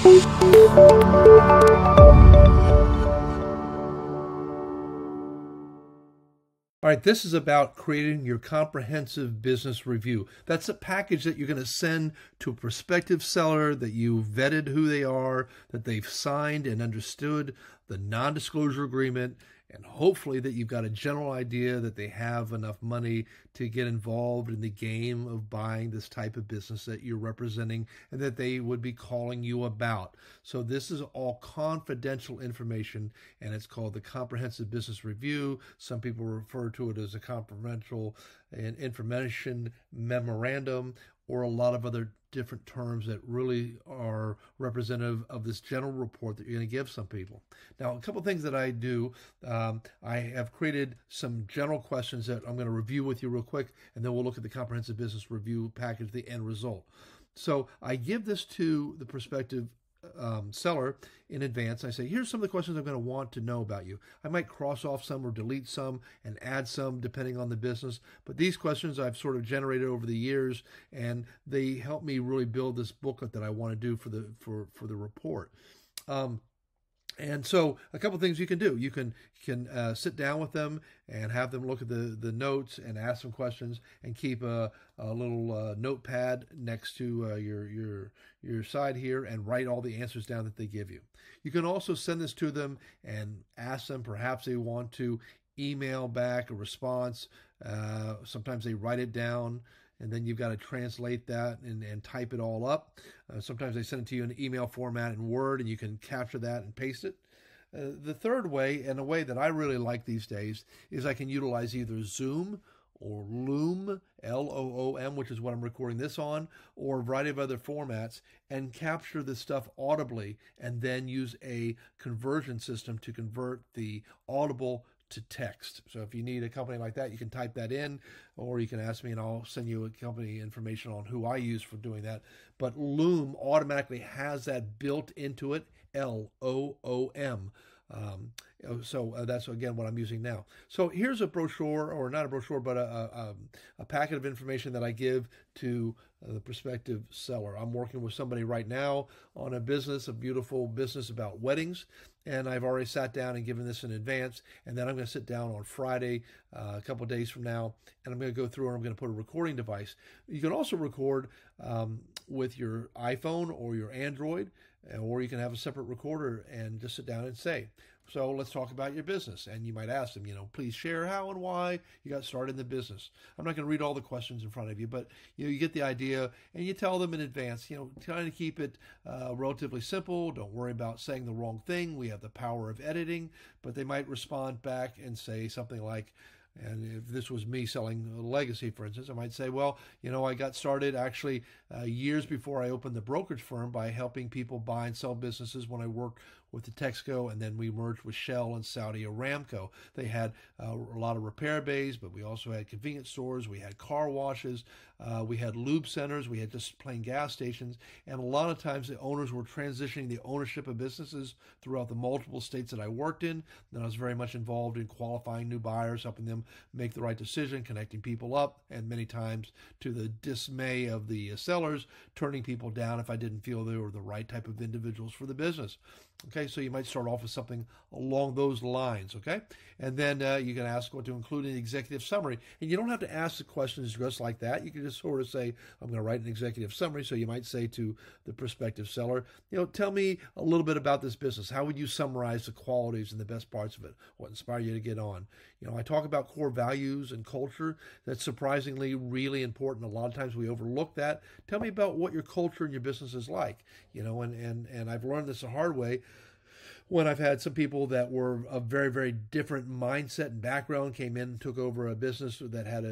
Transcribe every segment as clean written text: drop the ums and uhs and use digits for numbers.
All right, this is about creating your comprehensive business review. That's a package that you're going to send to a prospective seller that you vetted who they are, that they've signed and understood the non-disclosure agreement, and hopefully that you've got a general idea that they have enough money to get involved in the game of buying this type of business that you're representing and that they would be calling you about. So this is all confidential information, and it's called the Comprehensive Business Review. Some people refer to it as a confidential information memorandum, or a lot of other different terms that really are representative of this general report that you're going to give some people. Now, a couple things that I do, I have created some general questions that I'm going to review with you real quick, and then we'll look at the Comprehensive Business Review package, the end result. So I give this to the prospective seller in advance. I say, here's some of the questions I'm going to want to know about you. I might cross off some or delete some and add some depending on the business, but these questions I've sort of generated over the years, and they help me really build this booklet that I want to do for the report. And so a couple things you can do. You can sit down with them and have them look at the notes and ask some questions, and keep a little notepad next to your side here and write all the answers down that they give you. You can also send this to them and ask them, perhaps they want to email back a response. Sometimes they write it down, and then you've got to translate that and type it all up. Sometimes they send it to you in email format in Word, and you can capture that and paste it. The third way, and a way that I really like these days, is I can utilize either Zoom or Loom, L-O-O-M, which is what I'm recording this on, or a variety of other formats, and capture this stuff audibly, and then use a conversion system to convert the audible to text. So if you need a company like that, you can type that in, or you can ask me and I'll send you a company information on who I use for doing that. But Loom automatically has that built into it, L-O-O-M. So that's, again, what I'm using now. So here's a brochure, or not a brochure, but a packet of information that I give to the prospective seller. I'm working with somebody right now on a beautiful business about weddings, and I've already sat down and given this in advance, and then I'm going to sit down on Friday, a couple of days from now, and I'm going to go through and I'm going to put a recording device. You can also record with your iPhone or your Android, or you can have a separate recorder and just sit down and say, so let's talk about your business. And you might ask them, please share how and why you got started in the business. I'm not going to read all the questions in front of you, but you get the idea, and you tell them in advance, trying to keep it relatively simple. Don't worry about saying the wrong thing. We have the power of editing. But they might respond back and say something like, and if this was me selling a legacy, for instance, I might say, well, I got started actually years before I opened the brokerage firm by helping people buy and sell businesses when I worked with the Texaco, and then we merged with Shell and Saudi Aramco. They had a lot of repair bays, but we also had convenience stores, we had car washes, we had lube centers, we had just plain gas stations, and a lot of times the owners were transitioning the ownership of businesses throughout the multiple states that I worked in. And I was very much involved in qualifying new buyers, helping them make the right decision, connecting people up, and many times, to the dismay of the sellers, turning people down if I didn't feel they were the right type of individuals for the business. Okay, so you might start off with something along those lines, okay? And then you can ask what to include in the executive summary. And you don't have to ask the questions just like that. You can just sort of say, I'm going to write an executive summary. So you might say to the prospective seller, tell me a little bit about this business. How would you summarize the qualities and the best parts of it? What inspired you to get on? I talk about core values and culture. That's surprisingly really important. A lot of times we overlook that. Tell me about what your culture and your business is like. And I've learned this the hard way, when I've had some people that were a very, very different mindset and background, came in and took over a business that had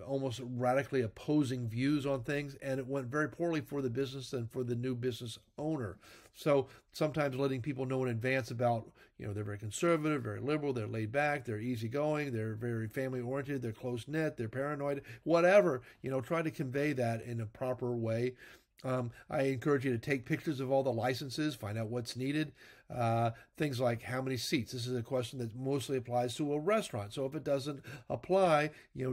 almost radically opposing views on things, and it went very poorly for the business and for the new business owner. So sometimes letting people know in advance about, they're very conservative, very liberal, they're laid back, they're easygoing, they're very family oriented, they're close knit, they're paranoid, whatever, try to convey that in a proper way. I encourage you to take pictures of all the licenses, find out what's needed. Things like how many seats. This is a question that mostly applies to a restaurant. So if it doesn't apply,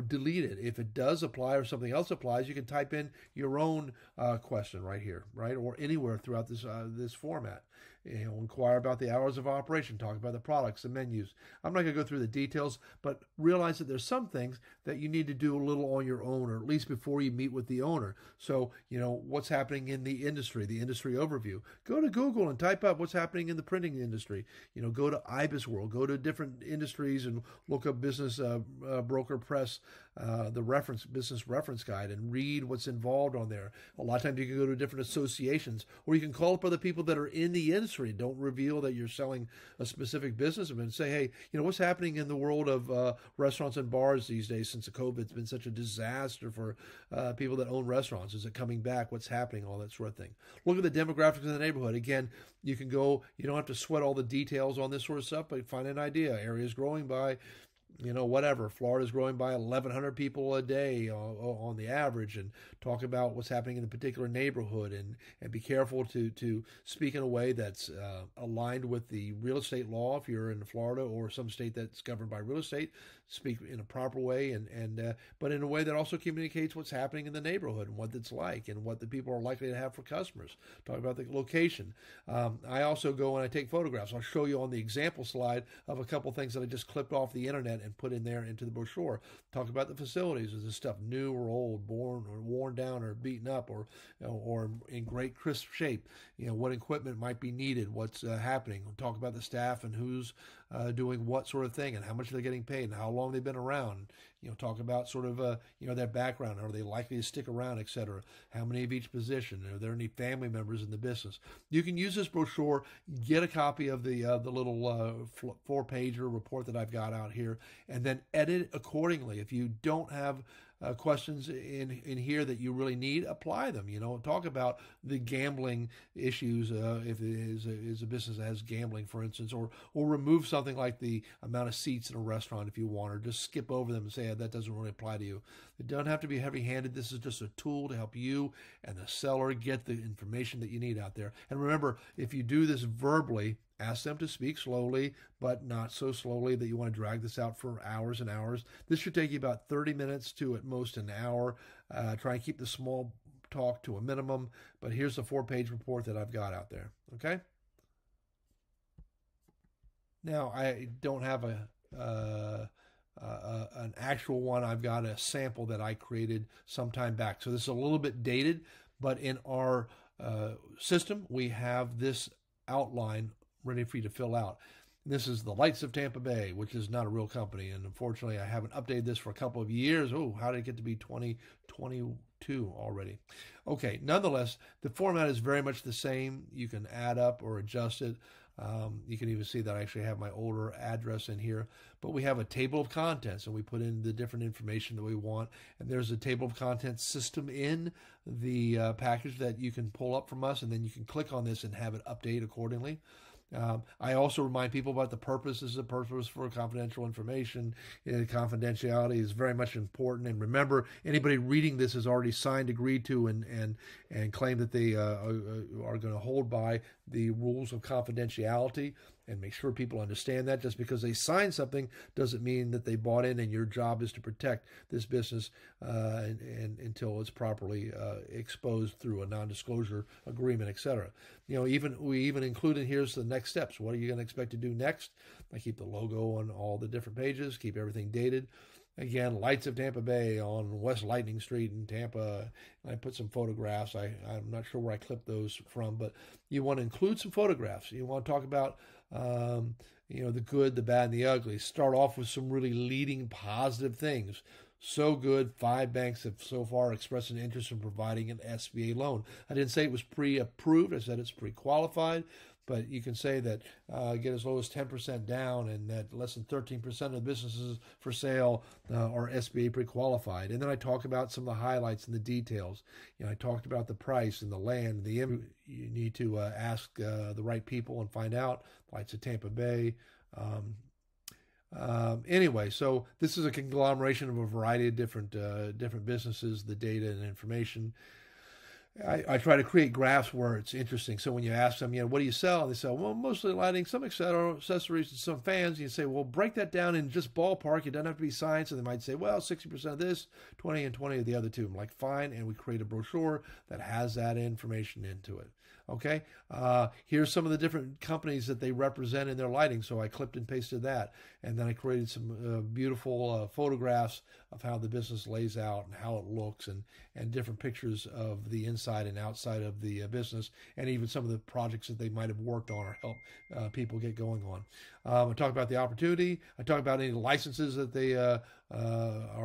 delete it. If it does apply or something else applies, you can type in your own question right here, right, or anywhere throughout this format. Inquire about the hours of operation, talk about the products, the menus. I'm not going to go through the details, but realize that there's some things that you need to do a little on your own, or at least before you meet with the owner. So, what's happening in the industry overview. Go to Google and type up what's happening in the printing industry. Go to IBIS World, go to different industries and look up Business Broker Press, the business reference guide, and read what's involved on there. A lot of times you can go to different associations, or you can call up other people that are in the industry. Don't reveal that you're selling a specific business, and say, hey, what's happening in the world of restaurants and bars these days since the COVID's been such a disaster for people that own restaurants. Is it coming back? What's happening? All that sort of thing. Look at the demographics in the neighborhood. Again, you can go, you don't have to sweat all the details on this sort of stuff, but find an idea. Areas growing by whatever. Florida's growing by 1,100 people a day on the average, and talk about what's happening in the particular neighborhood, and be careful to speak in a way that's aligned with the real estate law. If you're in Florida or some state that's governed by real estate, speak in a proper way, but in a way that also communicates what's happening in the neighborhood and what it's like and what the people are likely to have for customers. Talk about the location. I also go and I take photographs. I'll show you on the example slide of a couple things that I just clipped off the internet and put in there into the brochure. Talk about the facilities. Is this stuff new or old, worn down or beaten up, or in great crisp shape? What equipment might be needed, what's happening. We'll talk about the staff and who's doing what sort of thing, and how much they're getting paid, and how long they've been around. Talk about sort of their background. Are they likely to stick around, etc.? How many of each position? Are there any family members in the business? You can use this brochure. Get a copy of the little 4-pager report that I've got out here, and then edit it accordingly. If you don't have questions in here that you really need, apply them. Talk about the gambling issues if it is a business that has gambling, for instance, or remove something like the amount of seats in a restaurant if you want, or just skip over them and say that doesn't really apply to you. It doesn't have to be heavy-handed. This is just a tool to help you and the seller get the information that you need out there. And remember, if you do this verbally, ask them to speak slowly, but not so slowly that you want to drag this out for hours and hours. This should take you about 30 minutes to at most an hour. Try and keep the small talk to a minimum, but here's the 4-page report that I've got out there, okay? Now, I don't have an actual one. I've got a sample that I created some time back. So this is a little bit dated, but in our system, we have this outline ready for you to fill out. This is the Lights of Tampa Bay, which is not a real company, and unfortunately I haven't updated this for a couple of years. Oh, how did it get to be 2022 already? Okay, nonetheless, the format is very much the same. You can add up or adjust it. You can even see that I actually have my older address in here, but we have a table of contents, and we put in the different information that we want, and there's a table of contents system in the package that you can pull up from us, and then you can click on this and have it update accordingly. I also remind people about the purpose. This is a purpose for confidential information. Confidentiality is very much important. And remember, anybody reading this has already signed, agreed to, and claimed that they are going to hold by the rules of confidentiality. And make sure people understand that. Just because they sign something doesn't mean that they bought in, and your job is to protect this business until it's properly exposed through a non-disclosure agreement, etc. We even include in here's the next steps. What are you going to expect to do next? I keep the logo on all the different pages, keep everything dated. Again, Lights of Tampa Bay on West Lightning Street in Tampa. I put some photographs. I'm not sure where I clipped those from, but you want to include some photographs. You want to talk about the good, the bad, and the ugly. Start off with some really leading positive things. So good, 5 banks have so far expressed an interest in providing an SBA loan. I didn't say it was pre-approved. I said it's pre-qualified. But you can say that get as low as 10% down, and that less than 13% of the businesses for sale are SBA pre-qualified. And then I talk about some of the highlights and the details. I talked about the price and the land. You need to ask the right people and find out. Lights of Tampa Bay. Anyway, so this is a conglomeration of a variety of different businesses, the data and information. I try to create graphs where it's interesting. So when you ask them, what do you sell? They say, well, mostly lighting, some accessories, and some fans. And you say, well, break that down in just ballpark. It doesn't have to be science. And they might say, well, 60% of this, 20 and 20 of the other two. I'm like, fine. And we create a brochure that has that information into it. Okay, here's some of the different companies that they represent in their lighting. So I clipped and pasted that. And then I created some beautiful photographs of how the business lays out and how it looks, and different pictures of the inside and outside of the business, and even some of the projects that they might have worked on or helped people get going on. I talk about the opportunity. I talk about any licenses that they are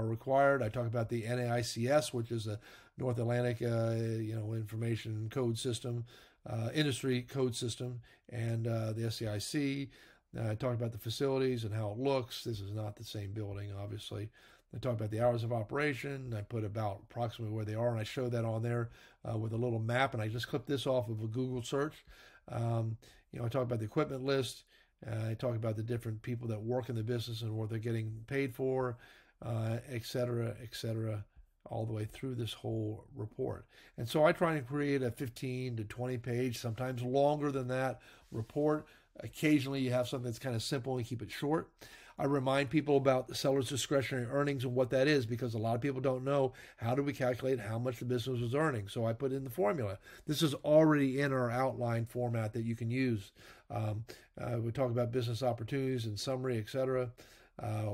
required. I talk about the NAICS, which is a North Atlantic information code system, industry code system, and the SCIC. I talk about the facilities and how it looks. This is not the same building, obviously. I talk about the hours of operation. I put about approximately where they are, and I show that on there with a little map. And I just clipped this off of a Google search. I talk about the equipment list. I talk about the different people that work in the business and what they're getting paid for, et cetera, all the way through this whole report. And so I try to create a 15 to 20 page, sometimes longer than that, report. Occasionally you have something that's kind of simple and keep it short. I remind people about the seller's discretionary earnings and what that is, because a lot of people don't know how do we calculate how much the business was earning. So I put in the formula. This is already in our outline format that you can use. We talk about business opportunities and summary, etc.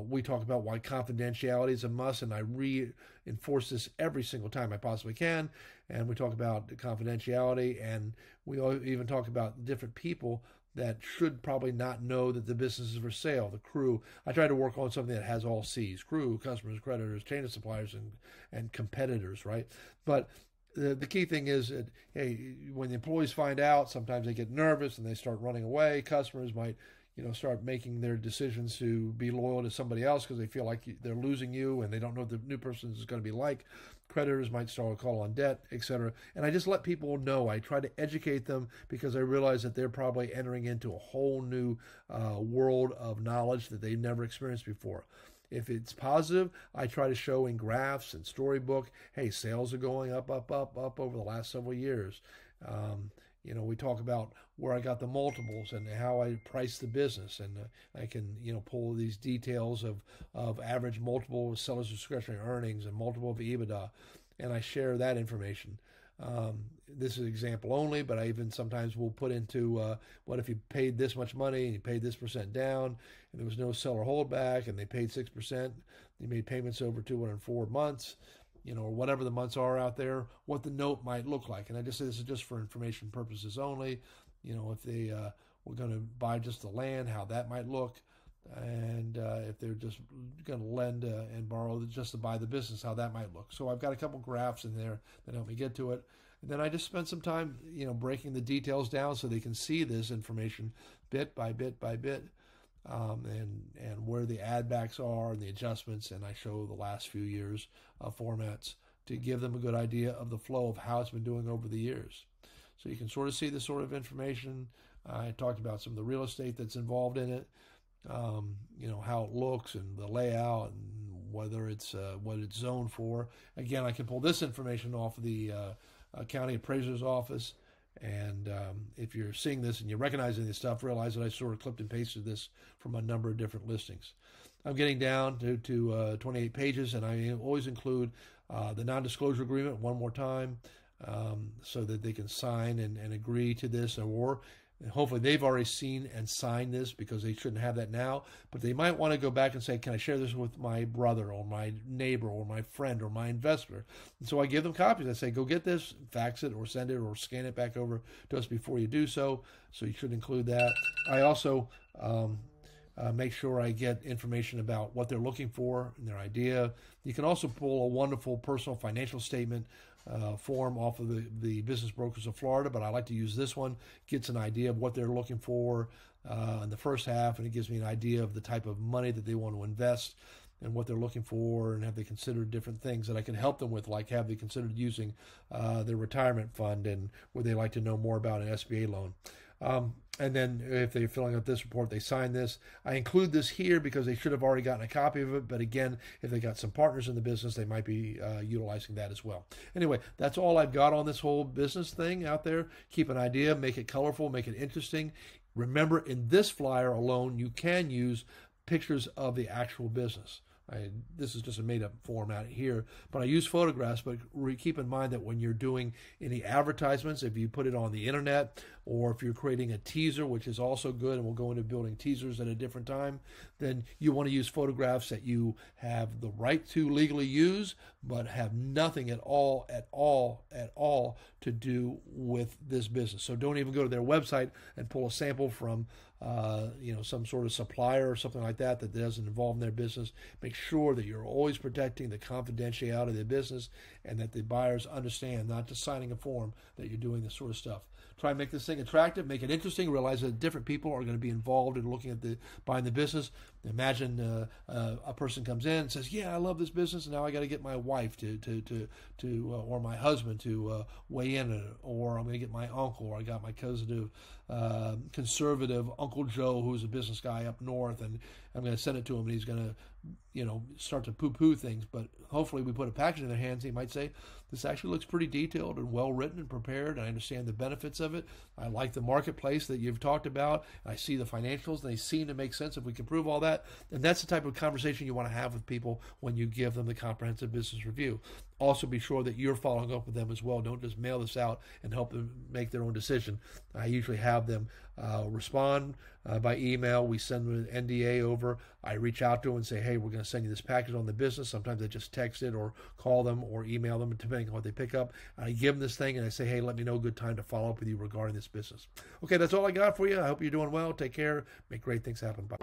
We talk about why confidentiality is a must, and I reinforce this every single time I possibly can. And we talk about confidentiality, and we even talk about different people that should probably not know that the business is for sale. The crew. I try to work on something that has all C's: crew, customers, creditors, chain of suppliers, and competitors, right? But the key thing is that, hey, when the employees find out, sometimes they get nervous and they start running away. Customers might start making their decisions to be loyal to somebody else because they feel like they're losing you and they don't know what the new person is going to be like. Creditors might start a call on debt, etc. And I just let people know. I try to educate them because I realize that they're probably entering into a whole new world of knowledge that they've never experienced before. If it's positive, I try to show in graphs and storybook, hey, sales are going up over the last several years. We talk about where I got the multiples and how I price the business, and I can pull these details of average multiple seller's discretionary earnings and multiple of EBITDA, and I share that information. This is example only, but I even sometimes will put into what if you paid this much money and you paid this % down, and there was no seller holdback, and they paid 6%, they made payments over 204 months. Or whatever the months are out there, what the note might look like. And I just say this is just for information purposes only. If they were going to buy just the land, how that might look. And if they're just going to lend and borrow just to buy the business, how that might look. So I've got a couple graphs in there that help me get to it. And then I just spend some time, breaking the details down so they can see this information bit by bit by bit. And where the add backs are and the adjustments, and I show the last few years of formats to give them a good idea of the flow of how it's been doing over the years. So you can sort of see this sort of information. I talked about some of the real estate that's involved in it, how it looks and the layout and whether it's what it's zoned for. Again, I can pull this information off of the county appraiser's office. And if you're seeing this and you're recognizing this stuff, realize that I sort of clipped and pasted this from a number of different listings. I'm getting down to 28 pages, and I always include the non-disclosure agreement one more time so that they can sign and agree to this, or hopefully they've already seen and signed this because they shouldn't have that now, but they might want to go back and say, can I share this with my brother or my neighbor or my friend or my investor? And so I give them copies. I say, go get this, fax it or send it or scan it back over to us before you do so. So you should include that. I also make sure I get information about what they're looking for and their idea. You can also pull a wonderful personal financial statement form off of the Business Brokers of Florida, but I like to use this one. Gets an idea of what they're looking for in the first half, and it gives me an idea of the type of money that they want to invest and what they're looking for, and have they considered different things that I can help them with, like have they considered using their retirement fund, and would they like to know more about an SBA loan. And then if they're filling out this report, they sign this. I include this here because they should have already gotten a copy of it. But again, if they got some partners in the business, they might be utilizing that as well. Anyway, that's all I've got on this whole business thing out there. Keep an idea, make it colorful, make it interesting. Remember, in this flyer alone, you can use pictures of the actual business. This is just a made-up format here, but I use photographs. But keep in mind that when you're doing any advertisements, if you put it on the internet, or if you're creating a teaser, which is also good, and we'll go into building teasers at a different time, then you want to use photographs that you have the right to legally use, but have nothing at all to do with this business. So don't even go to their website and pull a sample from some sort of supplier or something like that doesn't involve their business. Make sure that you're always protecting the confidentiality of the business, and that the buyers understand, not just signing a form, that you're doing this sort of stuff. Try and make this thing attractive, make it interesting. Realize that different people are going to be involved in looking at buying the business. Imagine a person comes in and says, "Yeah, I love this business, and now I got to get my wife or my husband to weigh in on it, or I'm going to get my uncle, or I got my cousin conservative Uncle Joe, who's a business guy up north, and I'm going to send it to him, and he's going to start to poo-poo things." But hopefully we put a package in their hands. He might say, "This actually looks pretty detailed and well written and prepared. I understand the benefits of it. I like the marketplace that you've talked about. I see the financials, and they seem to make sense if we can prove all that." And that's the type of conversation you want to have with people when you give them the comprehensive business review. Also, be sure that you're following up with them as well. Don't just mail this out and help them make their own decision. I usually have them respond by email. We send them an NDA over. I reach out to them and say, "Hey, we're going to send you this package on the business." Sometimes I just text it or call them or email them, depending on what they pick up. I give them this thing and I say, "Hey, let me know a good time to follow up with you regarding this business." Okay, that's all I got for you. I hope you're doing well. Take care. Make great things happen. Bye.